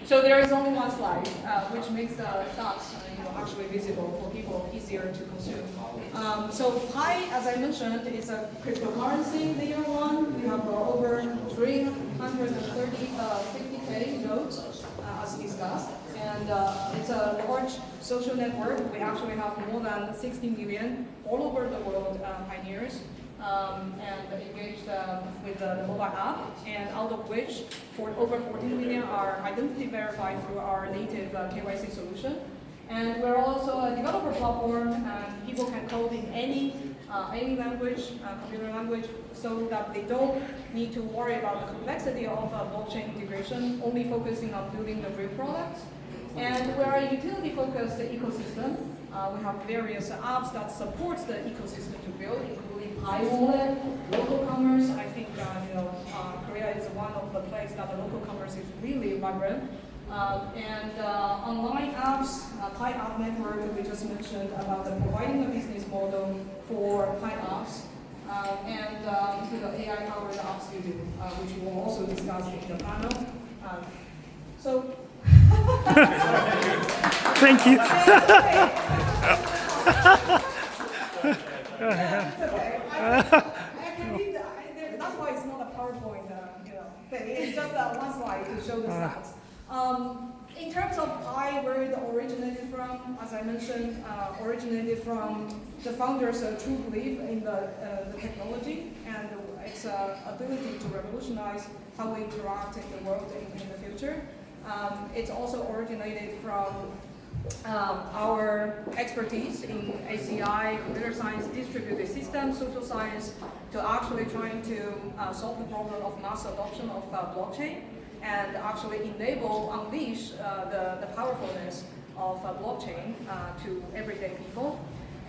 So there is only one slide, which makes the dots actually visible for people, easier to consume. So Pi, as I mentioned, is a cryptocurrency layer one. We have over 350K nodes, as discussed. And it's a large social network. We actually have more than 60 million all over the world pioneers and engaged with the mobile app, and out of which over 14 million are identity verified through our native KYC solution. And we're also a developer platform, and people can code in any language, computer language, so that they don't need to worry about the complexity of blockchain integration, only focusing on building the real products. And we're a utility-focused ecosystem. We have various apps that supports the ecosystem to build, including Pi Wallet, local commerce. I think Korea is one of the places that the local commerce is really vibrant. And online apps, Pi App Network, we just mentioned about the providing a business model for Pi apps, and the AI-powered App Studio, which we will also discuss in the panel. Thank you. That's why it's not a PowerPoint thing. It's just one slide to show the stats. In terms of Pi, where it originated from, as I mentioned, originated from the founders' true belief in the technology and its ability to revolutionize how we interact in the world in the future. It's also originated from our expertise in ACI, computer science, distributed systems, social science, to actually trying to solve the problem of mass adoption of blockchain and actually unleash the powerfulness of blockchain to everyday people.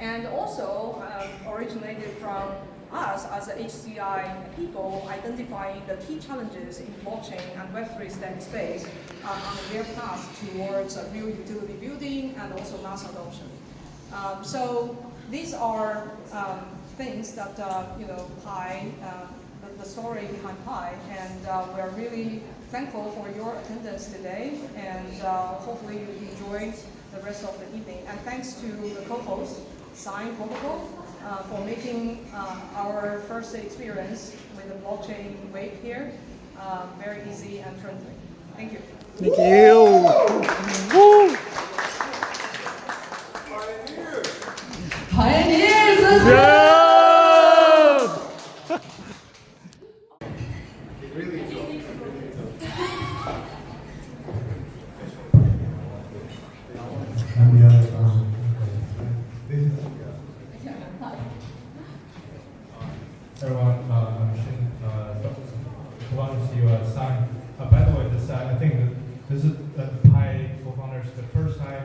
And also originated from us as the HCI people identifying the key challenges in blockchain and Web3 space on their path towards real utility building and also mass adoption. So these are things that Pi, the story behind Pi, and we're really thankful for your attendance today, and hopefully you enjoy the rest of the evening. And thanks to the co-host, Sign Protocol, for making our first experience with the blockchain wave here very easy and friendly. Thank you. Thank you. Woo. Pioneers! Let's go! Everyone, I'm Shin. Want to see you sign. By the way, I think this is the Pi co-founders the first time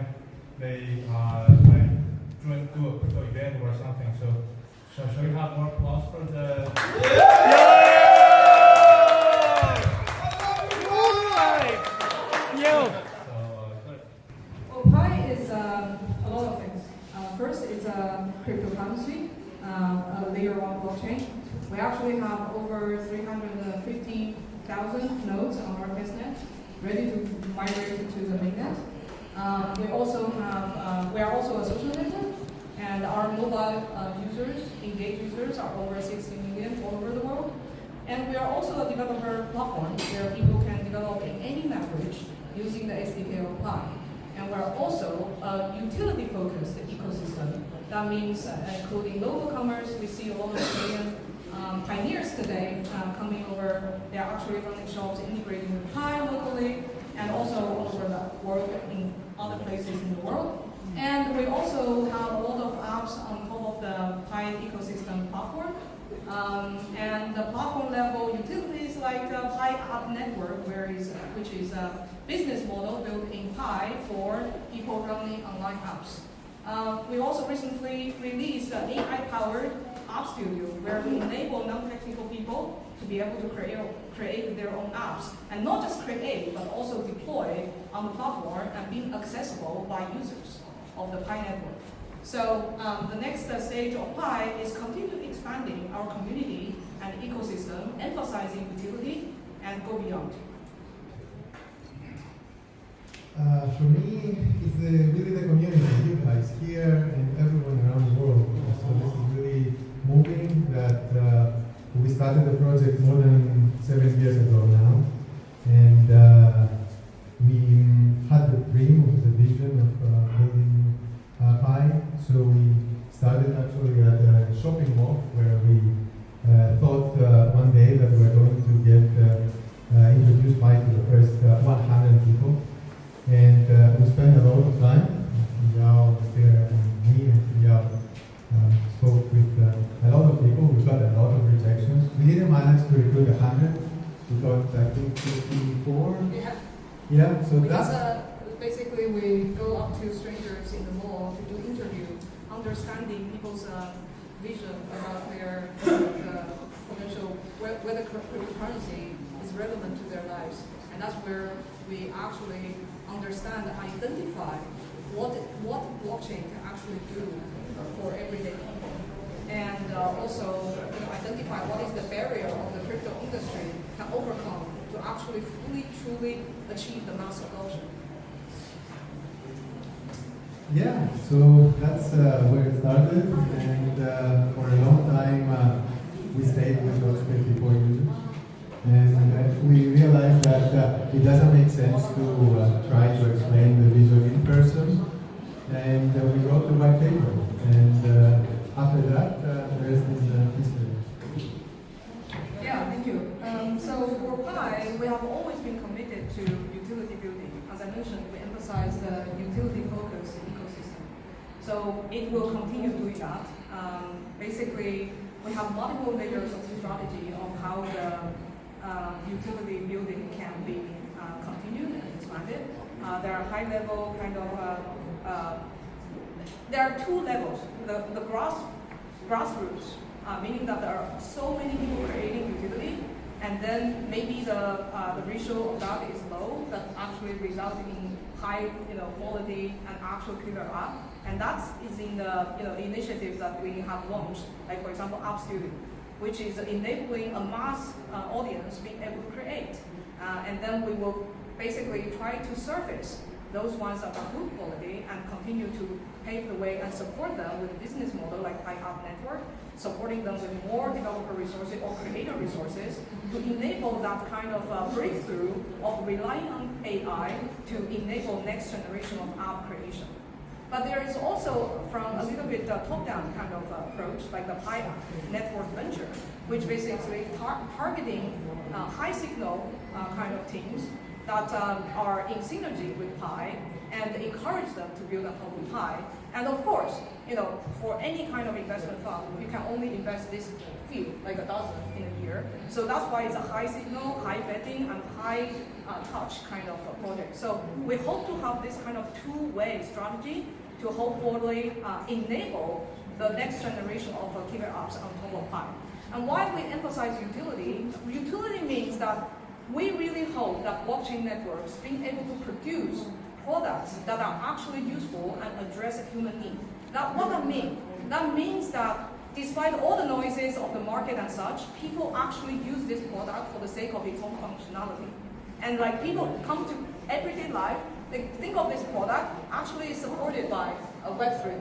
they do a crypto event or something. So shall we have more applause for the? Well, Pi is a lot of things. First, it's a cryptocurrency, a layer one blockchain. We actually have over 350,000 nodes on our testnet, ready to migrate to the mainnet. We are also a social network, and our mobile engaged users are over 60 million all over the world. And we are also a developer platform where people can develop in any language using the SDK of Pi. And we're also a utility-focused ecosystem. That means including local commerce. We see a lot of Korean pioneers today coming over. They're actually running shops integrating with Pi locally and also all over the world in other places in the world. And we also have a lot of apps on top of the Pi ecosystem platform. And the platform level utilities like the Pi App Network, which is a business model built in Pi for people running online apps. We also recently released an AI-powered App Studio, where we enable non-technical people to be able to create their own apps, and not just create, but also deploy on the platform and being accessible by users of the Pi network. So the next stage of Pi is continue expanding our community and ecosystem, emphasizing utility and go beyond. For me, it's really the community, you guys here and everyone around the world. So this is really moving that we started the project more than 7 years ago now. And we had the dream, the vision of building Pi. So we started actually at a shopping mall where we thought one day that we were going to get introduced Pi to the first 100 people. And we spent a lot of time. Yao was there, and me and Yao spoke with a lot of people. We got a lot of rejections. We didn't manage to recruit 100. We got, I think, 54. Yeah. Yeah, so Because that's... basically we go up to strangers in the mall to do interview, understanding people's vision about their potential, whether cryptocurrency is relevant to their lives. And that's where we actually understand and identify what blockchain can actually do for everyday people. And also identify what is the barrier of the crypto industry can overcome to actually fully, truly achieve the mass adoption. Yeah, so that's where it started, and for a long time we stayed with those 54 users, and we realized that it doesn't make sense to try to explain the vision in person, and we wrote the white paper, and after that the rest is history. Yeah, thank you. So for Pi, we have always been committed to utility building. As I mentioned, we emphasize the utility-focused ecosystem. So it will continue doing that. Basically, we have multiple layers of strategy of how the utility building can be continued and expanded. There are high-level kind of, there are two levels. The grassroots, meaning that there are so many people creating utility, and then maybe the ratio of that is low, that actually result in high quality and actual killer app. And that is in the initiatives that we have launched, like for example App Studio, which is enabling a mass audience being able to create. And then we will basically try to surface those ones that are good quality and continue to pave the way and support them with a business model like Pi App Network, supporting them with more developer resources or creator resources to enable that kind of breakthrough of relying on AI to enable next generation of app creation. But there is also from a little bit top-down kind of approach, like the Pi App Network venture, which basically targeting high signal kind of teams that are in synergy with Pi and encourage them to build on top of Pi. And of course, for any kind of investment fund, you can only invest this few, like a dozen in a year. So that's why it's a high signal, high betting, and high touch kind of project. So we hope to have this kind of two-way strategy to hopefully enable the next generation of killer apps on top of Pi. And why we emphasize utility? Utility means that we really hope that blockchain networks being able to produce products that are actually useful and address a human need. Now, what that means? That means that despite all the noises of the market and such, people actually use this product for the sake of its own functionality. And like people come to everyday life, they think of this product actually is supported by a Web3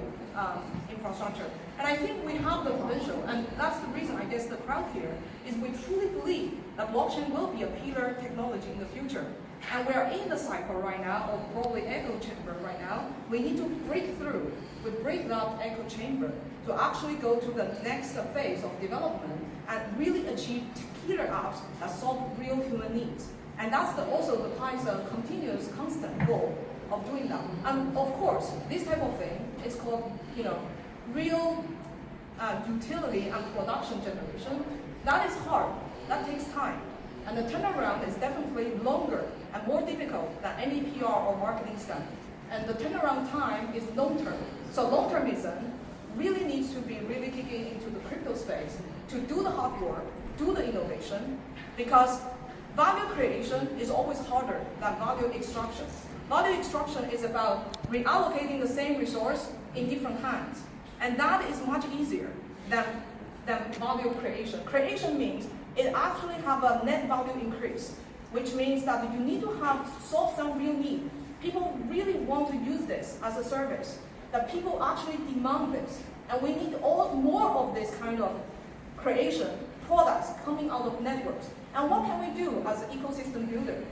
infrastructure. And I think we have the potential, and that's the reason, I guess, the crowd here is we truly believe that blockchain will be a pillar technology in the future. And we are in the cycle right now, or probably echo chamber right now. We need to break through, we break that echo chamber to actually go to the next phase of development and really achieve killer apps that solve real human needs. And that's also the Pi's continuous, constant goal of doing that. And of course, this type of thing is called, real utility and production generation. That is hard. That takes time. And the turnaround is definitely longer and more difficult than any PR or marketing stunt. And the turnaround time is long-term. So long-termism really needs to be really kicking into the crypto space to do the hard work, do the innovation, because value creation is always harder than value extraction. Value extraction is about reallocating the same resource in different hands. And that is much easier than value creation. Creation means it actually have a net value increase, which means that you need to solve some real need. People really want to use this as a service, that people actually demand this. And we need more of this kind of creation, products coming out of networks. And what can we do as an ecosystem builder?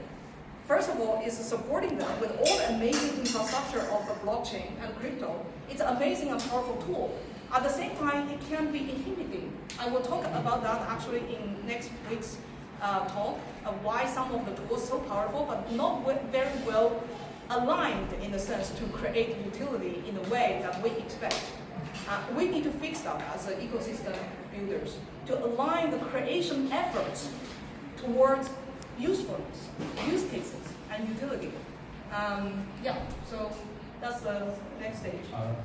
First of all, is supporting them with all the amazing infrastructure of the blockchain and crypto. It's an amazing and powerful tool. At the same time, it can be inhibiting. I will talk about that actually in next week's talk, of why some of the tools are so powerful, but not very well aligned in a sense to create utility in the way that we expect. We need to fix that as an ecosystem builders, to align the creation efforts towards usefulness, use cases, and utility. Yeah, so that's the next stage. I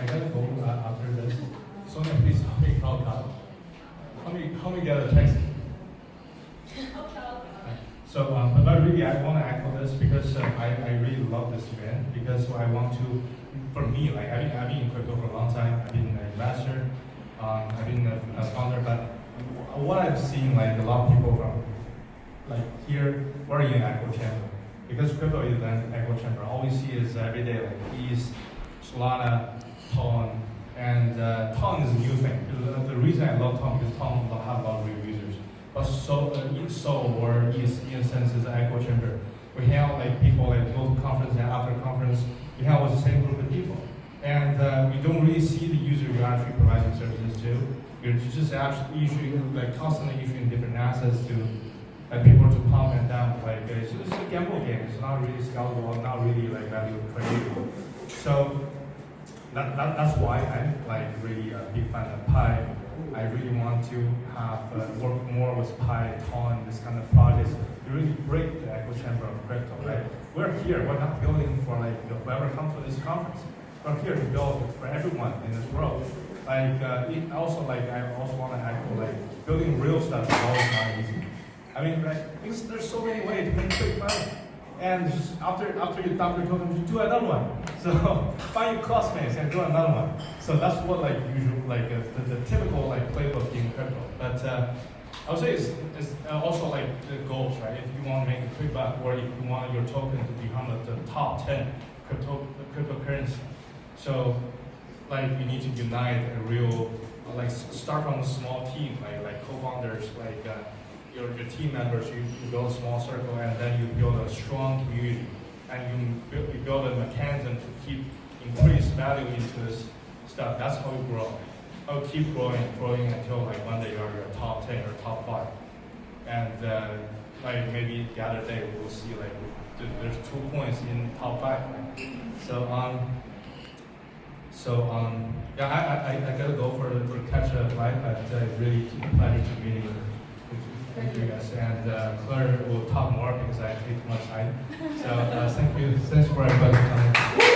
gotta go after this. Sonia, please help me count out. Help me get a taxi. So, but really, I want to echo this because I really love this event because I want to, for me, like I've been in crypto for a long time. I've been an investor. I've been a founder. But what I've seen, like a lot of people from, like here, we're in echo chamber because crypto is an echo chamber. All we see is every day like ETH, Solana, Ton, and Ton is a new thing. The reason I love Ton is Ton will have a lot of real users. But in Seoul or East, in a sense, is an echo chamber. We have like people like go to conference and after conference, we have with the same group of people. And we don't really see the user you're actually providing services to. You're just actually issuing, like constantly issuing different assets to people to pump and dump. Like it's just a gamble game. It's not really scalable, not really like value creative. So that's why I'm like really a big fan of Pi. I really want to have work more with Pi, Ton, this kind of projects to really break the echo chamber of crypto. Right? We're here. We're not building for like whoever comes to this conference. We're here to build for everyone in this world. Like I also want to echo like building real stuff is always not easy. I mean, right? Because there's so many ways to make quick money. And just after you dump your token, you do another one. So find your classmates and do another one. So that's what like usual like the typical like playbook in crypto. But I would say it's also like the goals, right? If you want to make a quick buck, or if you want your token to become the top 10 cryptocurrency. So like you need to unite a real like start from a small team, like co-founders, like. Your team members, you build a small circle, and then you build a strong community, and you build a mechanism to increase value into this stuff. That's how you grow. I'll keep growing until like one day you're top 10 or top 5, and like maybe the other day we'll see like there's 2 points in top 5. Yeah, I gotta go for catch a flight, but really a pleasure to meet you. Thank you guys, and Claire will talk more because I take too much time. So thank you, thanks for everybody coming.